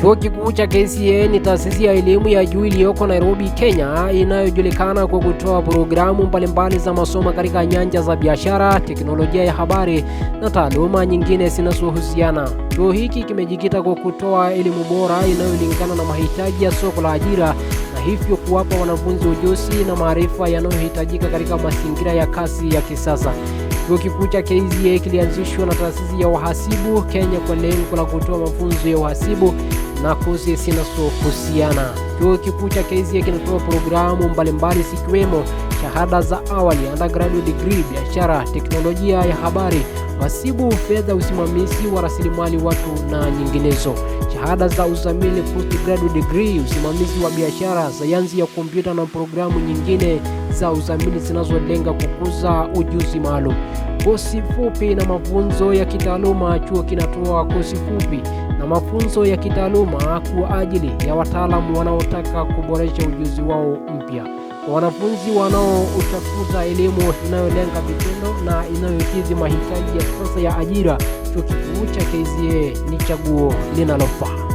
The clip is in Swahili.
Chuo kikuu cha KCA ni taasisi ya elimu ya juu iliyoko Nairobi, Kenya, inayojulikana kwa kutoa programu mbalimbali za masomo katika nyanja za biashara, teknolojia ya habari na taaluma nyingine zinazohusiana. Chuo hiki kimejikita kwa kutoa elimu bora inayolingana na mahitaji ya soko la ajira na hivyo kuwapa wanafunzi ujuzi na maarifa yanayohitajika katika mazingira ya kazi ya kisasa. Chuo kikuu cha KCA kilianzishwa na taasisi ya uhasibu Kenya kwa lengo la kutoa mafunzo ya uhasibu na kozi zinazohusiana. Chuo kikuu cha KCA kinatoa programu mbalimbali zikiwemo shahada za awali, undergraduate degree, biashara, teknolojia ya habari, uhasibu, fedha, usimamizi wa rasilimali watu na nyinginezo. Shahada za uzamili, postgraduate degree, usimamizi wa biashara, sayansi ya kompyuta na programu nyingine za uzamili zinazolenga kukuza ujuzi maalum. Kozi fupi na mafunzo ya kitaaluma. Chuo kinatoa kozi fupi na mafunzo ya kitaaluma kwa ajili ya wataalamu wanaotaka kuboresha ujuzi wao mpya. Kwa wanafunzi wanaotafuta elimu inayolenga vitendo na inayokidhi mahitaji ya sasa ya ajira, chuo kikuu cha KCA ni chaguo linalofaa.